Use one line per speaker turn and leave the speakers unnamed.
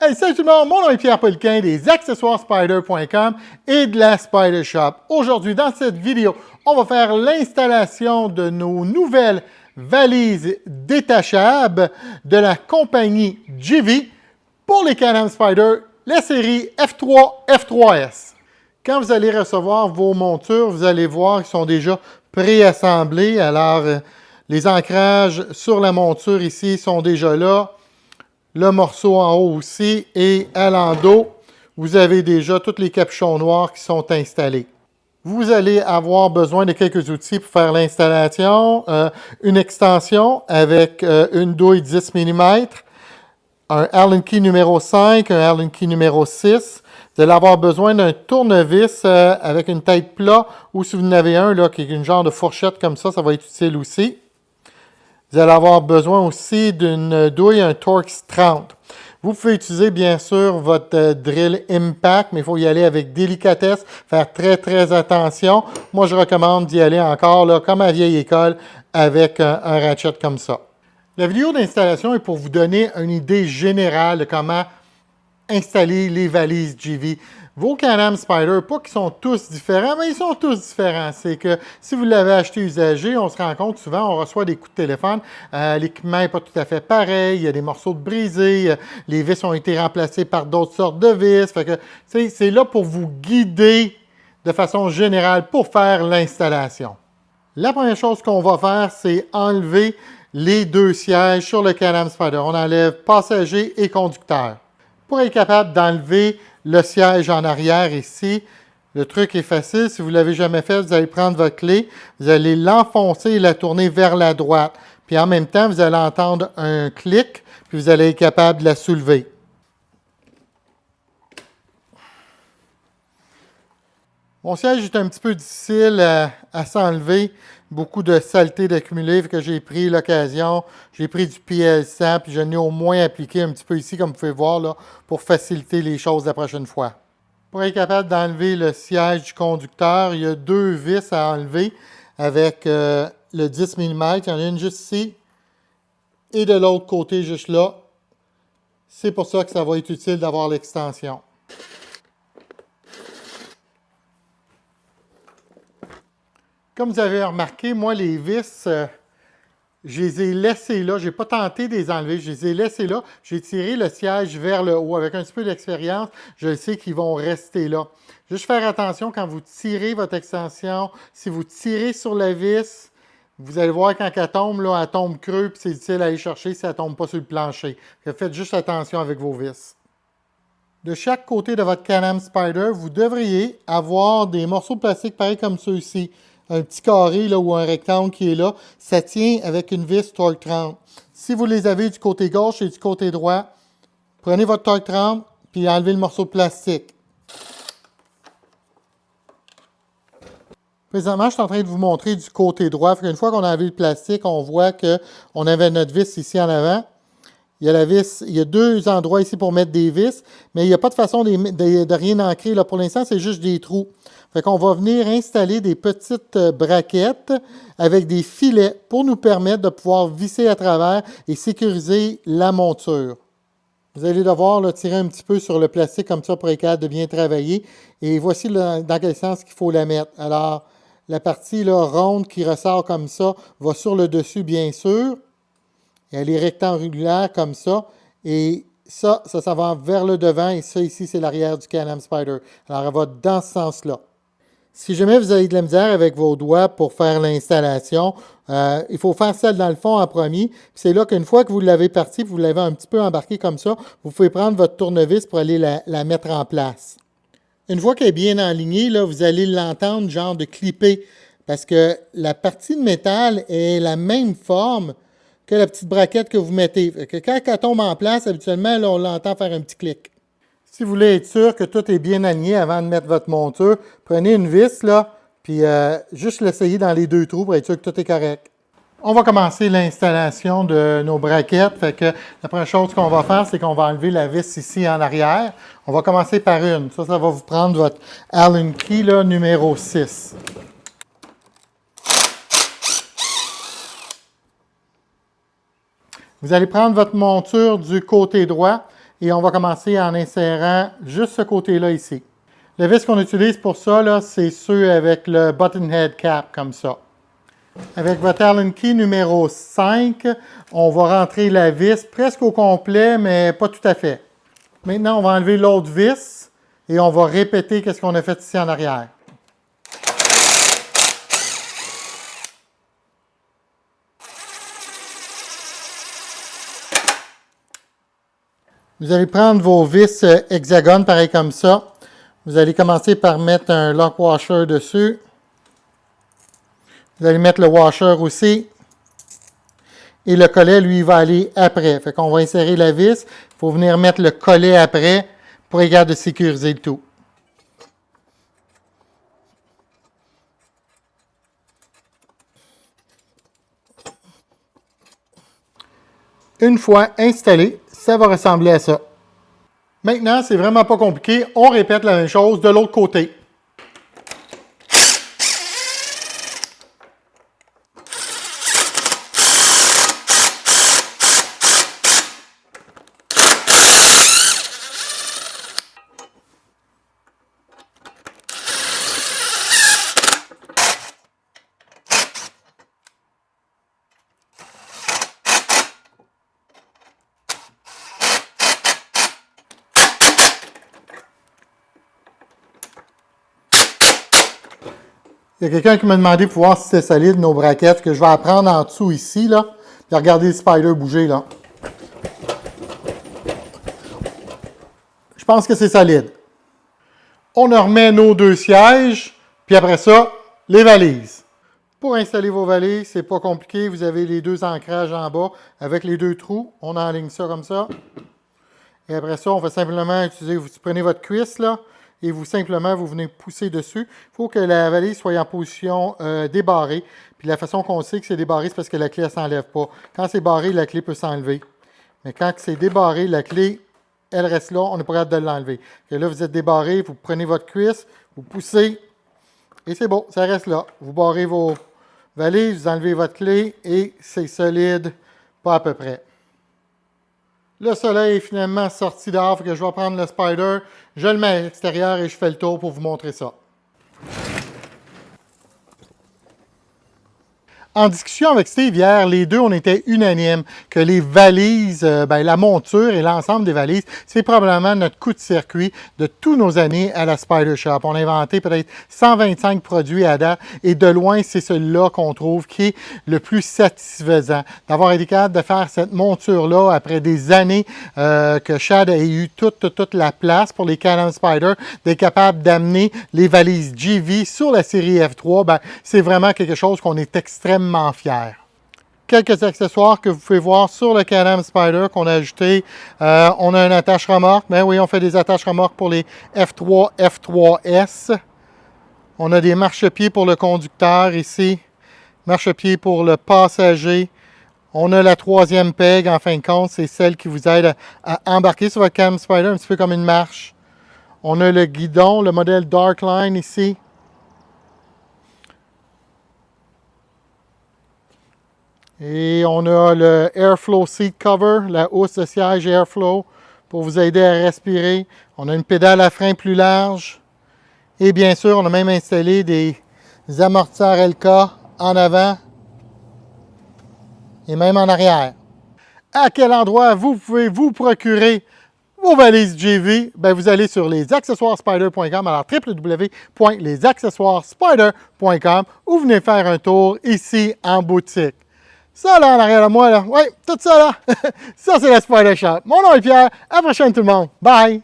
Hey, salut tout le monde, mon nom est Pierre Poliquin des accessoiresspider.com et de la Spider Shop. Aujourd'hui, dans cette vidéo, on va faire l'installation de nos nouvelles valises détachables de la compagnie GV pour les Can-Am Spyder, la série F3, F3S. Quand vous allez recevoir vos montures, vous allez voir qu'ils sont déjà préassemblés. Alors, les ancrages sur la monture ici sont déjà là. Le morceau en haut aussi et à l'endos, vous avez déjà tous les capuchons noirs qui sont installés. Vous allez avoir besoin de quelques outils pour faire l'installation. Une extension avec une douille 10 mm, un Allen key numéro 5, un Allen key numéro 6. Vous allez avoir besoin d'un tournevis avec une tête plat ou si vous en avez un là, qui est une genre de fourchette comme ça va être utile aussi. Vous allez avoir besoin aussi d'une douille, un Torx 30. Vous pouvez utiliser bien sûr votre drill Impact, mais il faut y aller avec délicatesse, faire très attention. Moi, je recommande d'y aller encore là, comme à vieille école avec un ratchet comme ça. La vidéo d'installation est pour vous donner une idée générale de comment installer les valises GV. Vos Can-Am Spyder, pas qu'ils sont tous différents, mais ils sont tous différents. C'est que si vous l'avez acheté usagé, on se rend compte souvent, on reçoit des coups de téléphone, l'équipement n'est pas tout à fait pareil, il y a des morceaux de brisés, les vis ont été remplacées par d'autres sortes de vis. Fait que c'est là pour vous guider de façon générale pour faire l'installation. La première chose qu'on va faire, c'est enlever les deux sièges sur le Can-Am Spyder. On enlève passager et conducteur. Pour être capable d'enlever le siège en arrière ici, le truc est facile. Si vous ne l'avez jamais fait, vous allez prendre votre clé, vous allez l'enfoncer et la tourner vers la droite. Puis en même temps, vous allez entendre un clic, puis vous allez être capable de la soulever. Mon siège est un petit peu difficile à s'enlever. Beaucoup de saleté d'accumuler, que j'ai pris l'occasion. J'ai pris du PL100, puis je l'ai au moins appliqué un petit peu ici, comme vous pouvez voir, là, pour faciliter les choses la prochaine fois. Pour être capable d'enlever le siège du conducteur, il y a deux vis à enlever avec le 10 mm. Il y en a une juste ici et de l'autre côté, juste là. C'est pour ça que ça va être utile d'avoir l'extension. Comme vous avez remarqué, moi, les vis, je les ai laissées là. Je n'ai pas tenté de les enlever. Je les ai laissées là. J'ai tiré le siège vers le haut. Avec un petit peu d'expérience, je sais qu'ils vont rester là. Juste faire attention quand vous tirez votre extension. Si vous tirez sur la vis, vous allez voir quand elle tombe, là, elle tombe creux, puis c'est utile à aller chercher si elle ne tombe pas sur le plancher. Faites juste attention avec vos vis. De chaque côté de votre Can-Am Spyder, vous devriez avoir des morceaux de plastique pareils comme ceux-ci. Un petit carré là, ou un rectangle qui est là, ça tient avec une vis Torx 30. Si vous les avez du côté gauche et du côté droit, prenez votre Torx 30 puis enlevez le morceau de plastique. Présentement, je suis en train de vous montrer du côté droit. Une fois qu'on a enlevé le plastique, on voit qu'on avait notre vis ici en avant. Il y a la vis, il y a deux endroits ici pour mettre des vis, mais il n'y a pas de façon de rien ancrer. Là. Pour l'instant, c'est juste des trous. Fait qu'on va venir installer des petites braquettes avec des filets pour nous permettre de pouvoir visser à travers et sécuriser la monture. Vous allez devoir là, tirer un petit peu sur le plastique comme ça pour être capable de bien travailler. Et voici dans quel sens qu'il faut la mettre. Alors, la partie là, ronde qui ressort comme ça va sur le dessus, bien sûr. Elle est rectangulaire comme ça. Et ça va vers le devant. Et ça, ici, c'est l'arrière du Can-Am Spyder. Alors, elle va dans ce sens-là. Si jamais vous avez de la misère avec vos doigts pour faire l'installation, il faut faire celle dans le fond en premier. C'est là qu'une fois que vous l'avez parti, vous l'avez un petit peu embarqué comme ça, vous pouvez prendre votre tournevis pour aller la mettre en place. Une fois qu'elle est bien enlignée, là, vous allez l'entendre genre de clipper parce que la partie de métal est la même forme que la petite braquette que vous mettez. Que quand elle tombe en place, habituellement, là, on l'entend faire un petit clic. Si vous voulez être sûr que tout est bien aligné avant de mettre votre monture, prenez une vis, là, puis juste l'essayer dans les deux trous pour être sûr que tout est correct. On va commencer l'installation de nos braquettes. Fait que la première chose qu'on va faire, c'est qu'on va enlever la vis ici en arrière. On va commencer par une. Ça va vous prendre votre Allen key là, numéro 6. Vous allez prendre votre monture du côté droit Et on va commencer en insérant juste ce côté-là ici. Les vis qu'on utilise pour ça, c'est ceux avec le button head cap, comme ça. Avec votre Allen key numéro 5, on va rentrer la vis presque au complet, mais pas tout à fait. Maintenant, on va enlever l'autre vis et on va répéter ce qu'on a fait ici en arrière. Vous allez prendre vos vis hexagones, pareil comme ça. Vous allez commencer par mettre un lock washer dessus. Vous allez mettre le washer aussi. Et le collet, lui, va aller après. Fait qu'on va insérer la vis. Il faut venir mettre le collet après pour être capable de sécuriser le tout. Une fois installé, ça va ressembler à ça. Maintenant, c'est vraiment pas compliqué. On répète la même chose de l'autre côté. Il y a quelqu'un qui m'a demandé pour voir si c'est solide, nos braquettes, que je vais apprendre en dessous ici, là. Puis regardez le spider bouger, là. Je pense que c'est solide. On remet nos deux sièges, puis après ça, les valises. Pour installer vos valises, c'est pas compliqué. Vous avez les deux ancrages en bas avec les deux trous. On enligne ça comme ça. Et après ça, on va simplement utiliser, vous prenez votre cuisse, là, et vous venez pousser dessus. Il faut que la valise soit en position débarrée. Puis la façon qu'on sait que c'est débarré, c'est parce que la clé ne s'enlève pas. Quand c'est barré, la clé peut s'enlever. Mais quand c'est débarré, la clé, elle reste là, on n'est pas capable de l'enlever. Et là, vous êtes débarré, vous prenez votre cuisse, vous poussez, et c'est bon, ça reste là. Vous barrez vos valises, vous enlevez votre clé, et c'est solide, pas à peu près. Le soleil est finalement sorti dehors, fait que je vais prendre le spider, je le mets à l'extérieur et je fais le tour pour vous montrer ça. En discussion avec Steve hier, les deux, on était unanimes que les valises, la monture et l'ensemble des valises, c'est probablement notre coup de circuit de tous nos années à la Spider Shop. On a inventé peut-être 125 produits à date et de loin, c'est celui-là qu'on trouve qui est le plus satisfaisant. D'avoir été capable de faire cette monture-là après des années que Chad a eu toute la place pour les Can-Am Spyder, d'être capable d'amener les valises GV sur la série F3, c'est vraiment quelque chose qu'on est extrêmement fiers. Quelques accessoires que vous pouvez voir sur le Can-Am Spyder qu'on a ajouté. On a un attache-remorque. Ben oui, on fait des attaches-remorques pour les F3, F3S. On a des marchepieds pour le conducteur ici. Marchepieds pour le passager. On a la troisième peg, en fin de compte, c'est celle qui vous aide à embarquer sur votre Can-Am Spyder, un petit peu comme une marche. On a le guidon, le modèle Darkline ici. Et on a le Airflow Seat Cover, la housse de siège Airflow pour vous aider à respirer. On a une pédale à frein plus large. Et bien sûr, on a même installé des amortisseurs LK en avant et même en arrière. À quel endroit vous pouvez vous procurer vos valises GV? Vous allez sur lesaccessoirespider.com, alors www.lesaccessoirespider.com ou venez faire un tour ici en boutique. Ça là, en arrière de moi, là, oui, tout ça là, ça c'est la Spider Shop. Mon nom est Pierre, à la prochaine tout le monde. Bye!